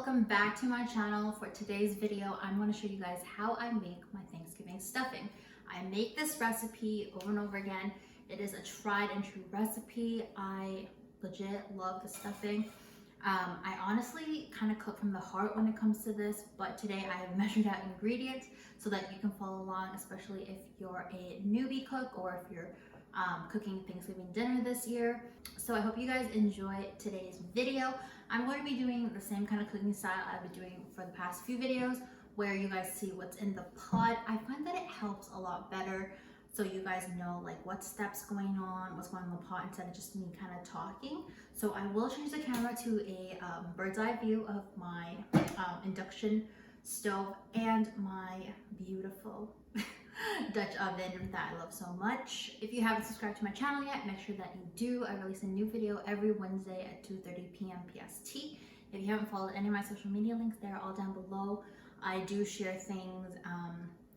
welcome back to my channel. For today's video, I'm going to show you guys how I make my Thanksgiving stuffing. I make this recipe over and over again. It is a tried and true recipe. I legit love the stuffing. I honestly kind of cook from the heart when it comes to this, but today I have measured out ingredients so that you can follow along, especially if you're a newbie cook or if you're cooking Thanksgiving dinner this year. So I hope you guys enjoy today's video. I'm going to be doing the same kind of cooking style I've been doing for the past few videos, where you guys see what's in the pot. I find that it helps a lot better so you guys know like what steps going on, what's going on in the pot, instead of just me kind of talking. So I will change the camera to a bird's eye view of my induction stove and my beautiful Dutch oven that I love so much. If you haven't subscribed to my channel yet, make sure that you do. I release a new video every Wednesday at 2:30 p.m. PST. If you haven't followed any of my social media links, they're all down below. I do share things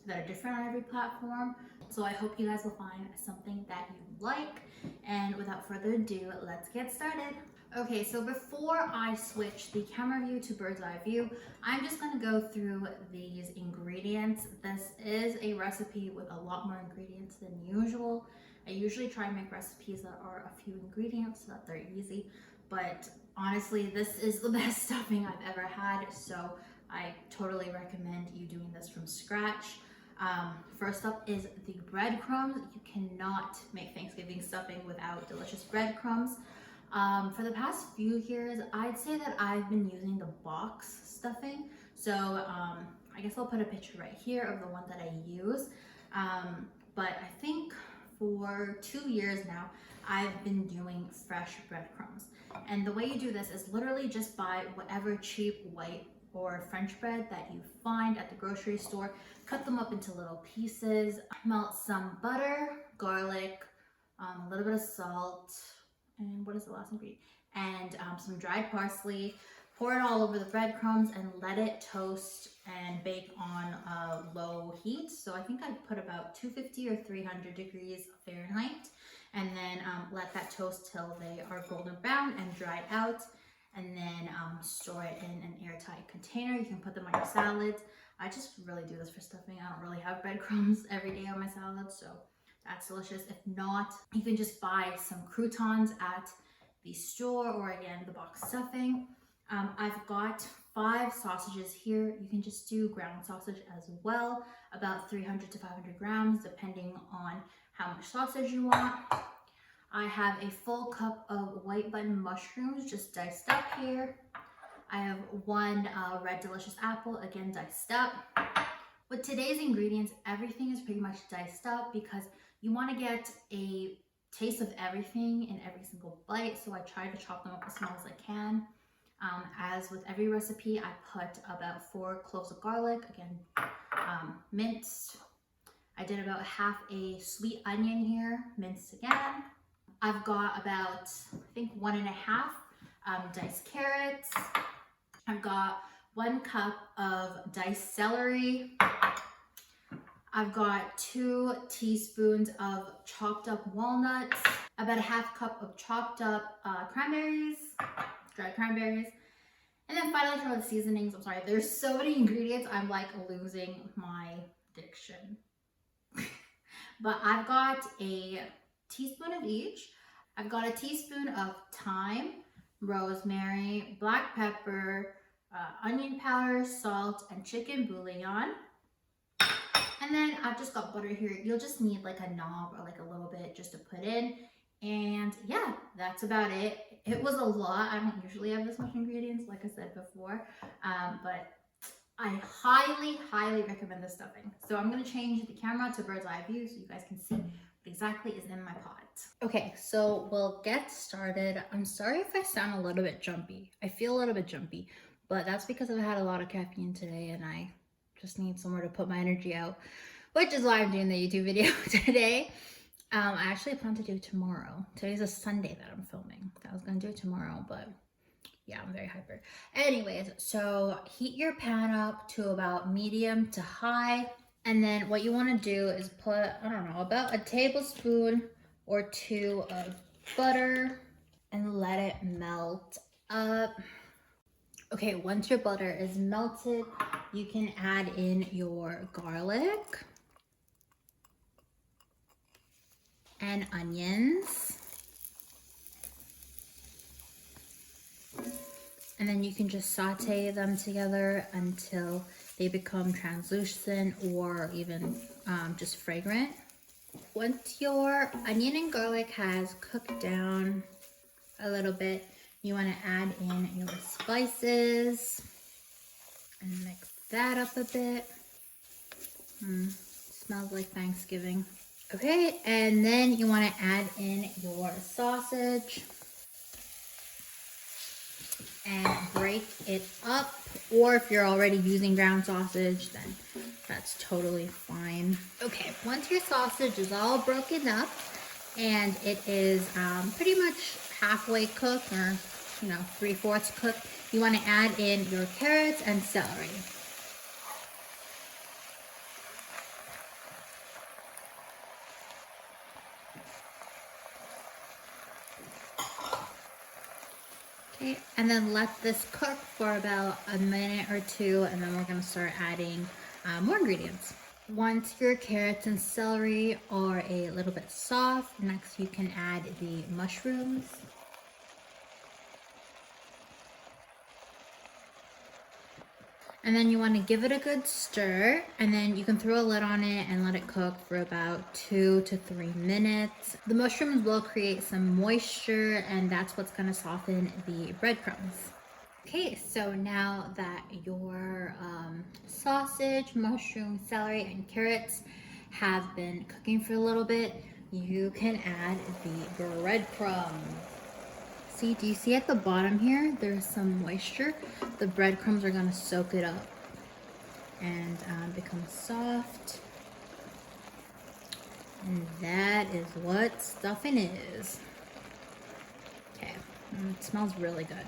that are different on every platform. So I hope you guys will find something that you like. And without further ado, let's get started. Okay, so before I switch the camera view to bird's eye view, I'm just gonna go through these ingredients. This is a recipe with a lot more ingredients than usual. I usually try and make recipes that are a few ingredients so that they're easy, but honestly, this is the best stuffing I've ever had, so I totally recommend you doing this from scratch. First up is the breadcrumbs. You cannot make Thanksgiving stuffing without delicious breadcrumbs. For the past few years, I'd say that I've been using the box stuffing. So I guess I'll put a picture right here of the one that I use. But I think for 2 years now, I've been doing fresh breadcrumbs. And the way you do this is literally just buy whatever cheap white or French bread that you find at the grocery store, cut them up into little pieces, melt some butter, garlic, a little bit of salt, and what is the last ingredient? And some dried parsley. Pour it all over the breadcrumbs and let it toast and bake on a low heat. So I think I put about 250 or 300 degrees Fahrenheit, and then let that toast till they are golden brown and dried out, and then store it in an airtight container. You can put them on your salads. I just really do this for stuffing. I don't really have breadcrumbs every day on my salad, so that's delicious. If not, you can just buy some croutons at the store, or again, the box stuffing. I've got 5 sausages here. You can just do ground sausage as well, about 300 to 500 grams, depending on how much sausage you want. I have a full cup of white button mushrooms, just diced up here. I have 1 red delicious apple, again diced up. With today's ingredients, everything is pretty much diced up because you want to get a taste of everything in every single bite, so I try to chop them up as small as I can. As with every recipe, I put about 4 cloves of garlic, again minced. I did about half a sweet onion here, minced again. I've got about, I think, 1.5 diced carrots. I've got 1 cup of diced celery. I've got 2 teaspoons of chopped up walnuts, about a half cup of chopped up cranberries, dried cranberries, and then finally for the seasonings. I'm sorry, there's so many ingredients, I'm like losing my diction. But I've got a teaspoon of each. I've got a teaspoon of thyme, rosemary, black pepper, onion powder, salt, and chicken bouillon. And then I've just got butter here. You'll just need like a knob or like a little bit just to put in. And yeah, that's about it. It was a lot. I don't usually have this much ingredients, like I said before, but I highly, highly recommend this stuffing. So I'm gonna change the camera to bird's eye view so you guys can see what exactly is in my pot. Okay, so we'll get started. I'm sorry if I sound a little bit jumpy. I feel a little bit jumpy, but that's because I've had a lot of caffeine today and I just need somewhere to put my energy out, which is why I'm doing the YouTube video today. I actually plan to do it tomorrow. Today's a Sunday that I'm filming. I was gonna do it tomorrow, but yeah, I'm very hyper. Anyways, so heat your pan up to about medium to high. And then what you wanna do is put, I don't know, about a tablespoon or 2 of butter and let it melt up. Okay, once your butter is melted, you can add in your garlic and onions. And then you can just saute them together until they become translucent or even just fragrant. Once your onion and garlic has cooked down a little bit, you want to add in your spices and mix that up a bit. Smells like Thanksgiving. Okay, and then you want to add in your sausage and break it up, or if you're already using ground sausage, then that's totally fine. Okay, once your sausage is all broken up and it is pretty much halfway cooked, or 3/4 cooked, you want to add in your carrots and celery. Okay, and then let this cook for about a minute or two, and then we're going to start adding more ingredients. Once your carrots and celery are a little bit soft, next you can add the mushrooms. And then you want to give it a good stir, and then you can throw a lid on it and let it cook for about 2 to 3 minutes. The mushrooms will create some moisture, and that's what's going to soften the breadcrumbs. Okay, so now that your sausage, mushroom, celery, and carrots have been cooking for a little bit, you can add the breadcrumbs. See, do you see at the bottom here, there's some moisture? The breadcrumbs are gonna soak it up and become soft. And that is what stuffing is. Okay, it smells really good.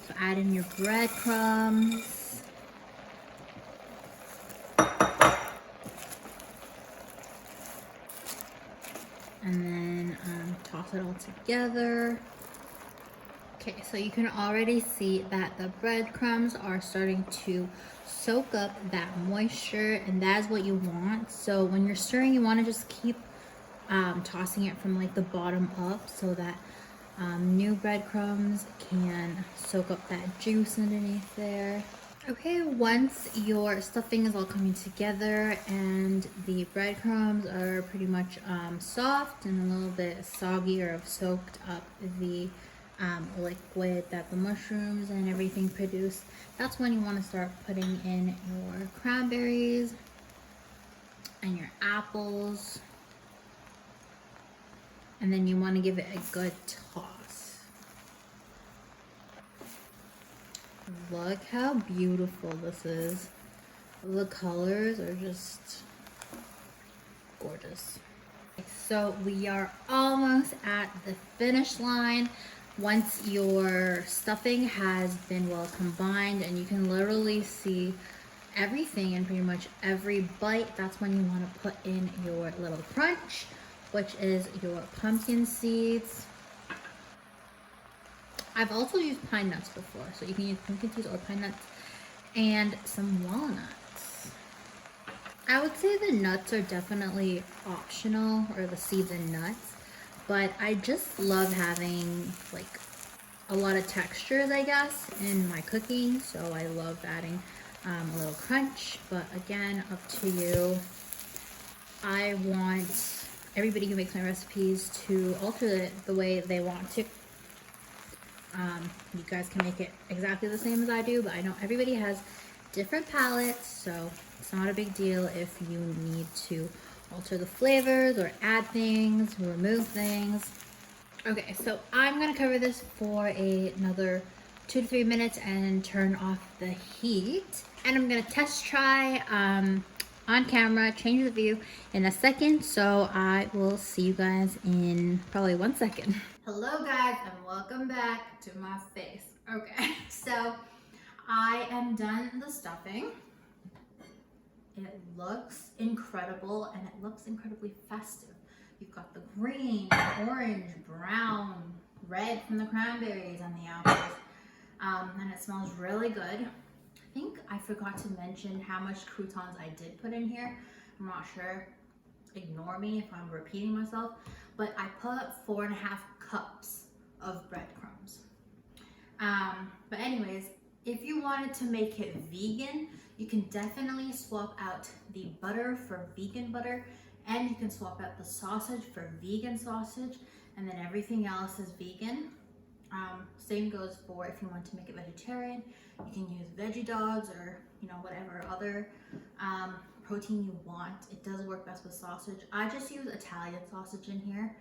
So add in your breadcrumbs. And then toss it all together. Okay, so you can already see that the breadcrumbs are starting to soak up that moisture, and that's what you want. So when you're stirring, you want to just keep tossing it from like the bottom up, so that new breadcrumbs can soak up that juice underneath there. Okay, once your stuffing is all coming together and the breadcrumbs are pretty much soft and a little bit soggy or have soaked up the liquid that the mushrooms and everything produce, that's when you want to start putting in your cranberries and your apples, and then you want to give it a good toss. Look how beautiful this is. The colors are just gorgeous. So we are almost at the finish line. Once your stuffing has been well combined and you can literally see everything in pretty much every bite, that's when you want to put in your little crunch, which is your pumpkin seeds. I've also used pine nuts before, so you can use pumpkin seeds or pine nuts, and some walnuts. I would say the nuts are definitely optional, or the seeds and nuts. But I just love having like a lot of textures, I guess, in my cooking. So I love adding a little crunch, but again, up to you. I want everybody who makes my recipes to alter it the way they want to. You guys can make it exactly the same as I do, but I know everybody has different palates, so it's not a big deal if you need to alter the flavors or add things, remove things. Okay, so I'm gonna cover this for another 2 to 3 minutes and turn off the heat. And I'm gonna test try on camera, change the view in a second. So I will see you guys in probably 1 second. Hello guys, and welcome back to my face. Okay, so I am done the stuffing. It looks incredible, and it looks incredibly festive. You've got the green, orange, brown, red from the cranberries and the apples. and it smells really good. I think I forgot to mention how much croutons I did put in here. I'm not sure. Ignore me if I'm repeating myself, but I put 4.5 cups of breadcrumbs. But anyways, if you wanted to make it vegan, you can definitely swap out the butter for vegan butter, and you can swap out the sausage for vegan sausage, and then everything else is vegan. Same goes for if you want to make it vegetarian. You can use veggie dogs or whatever other protein you want. It does work best with sausage. I just use Italian sausage in here.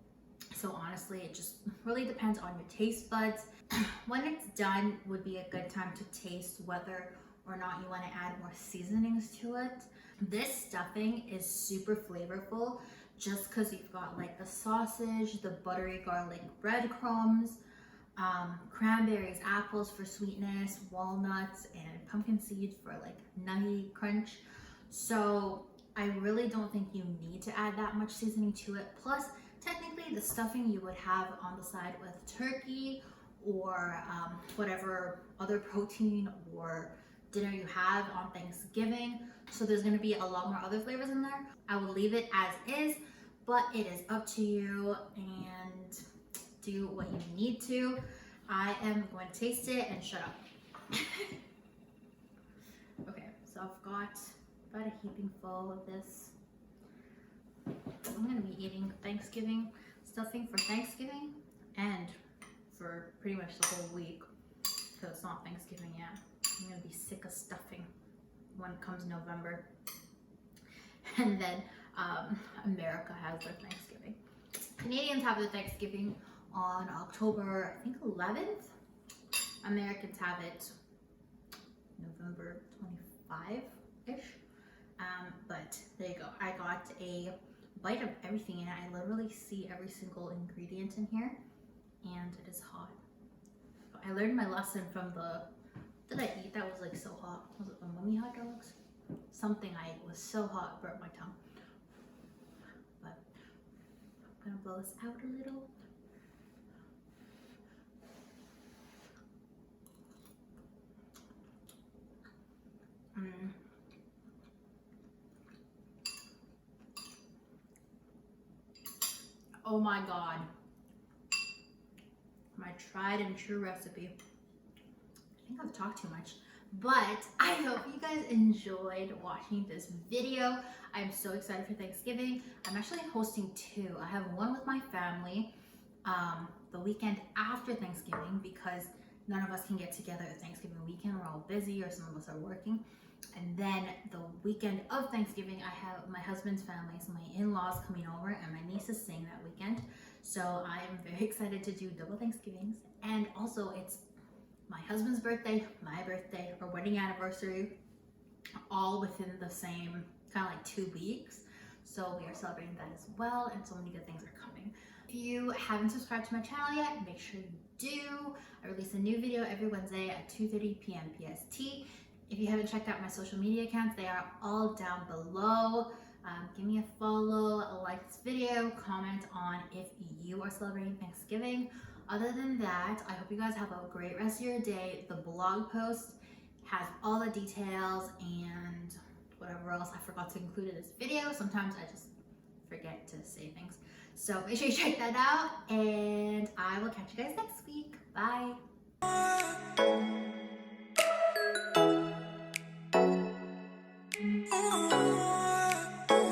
So honestly, it just really depends on your taste buds. When it's done would be a good time to taste whether or not you want to add more seasonings to it. This stuffing is super flavorful just because you've got like the sausage, the buttery garlic breadcrumbs, cranberries, apples for sweetness, walnuts, and pumpkin seeds for like nutty crunch. So I really don't think you need to add that much seasoning to it. Plus, technically the stuffing you would have on the side with turkey or whatever other protein or dinner you have on Thanksgiving. So there's going to be a lot more other flavors in there. I will leave it as is, but it is up to you, and do what you need to. I am going to taste it and shut up. Okay, so I've got about a heaping full of this. I'm going to be eating Thanksgiving stuffing for Thanksgiving and for pretty much the whole week, because it's not Thanksgiving yet. I'm going to be sick of stuffing when it comes November. And then America has their Thanksgiving. Canadians have their Thanksgiving on October, I think 11th. Americans have it November 25-ish. But there you go. I got a bite of everything in it. I literally see every single ingredient in here, and it is hot. I learned my lesson from the, did I eat that was like so hot? Was it the Mummy hot dogs? Something I ate was so hot, burnt my tongue. But I'm gonna blow this out a little. Oh my God. My tried and true recipe. I think I've talked too much, but I hope you guys enjoyed watching this video. I'm so excited for Thanksgiving. I'm actually hosting two. I have one with my family the weekend after Thanksgiving, because none of us can get together at Thanksgiving weekend. We're all busy, or some of us are working. And then the weekend of Thanksgiving, I have my husband's family, so my in-laws coming over, and my niece is staying that weekend. So I'm very excited to do double Thanksgivings. And also it's my husband's birthday, my birthday, our wedding anniversary, all within the same kind of like 2 weeks. So we are celebrating that as well, and so many good things are coming. If you haven't subscribed to my channel yet, make sure you do. I release a new video every Wednesday at 2:30 p.m. PST. If you haven't checked out my social media accounts, they are all down below. Give me a follow, like this video, comment on if you are celebrating Thanksgiving. Other than that, I hope you guys have a great rest of your day. The blog post has all the details and whatever else I forgot to include in this video. Sometimes I just forget to say things. So make sure you check that out, and I will catch you guys next week. Bye.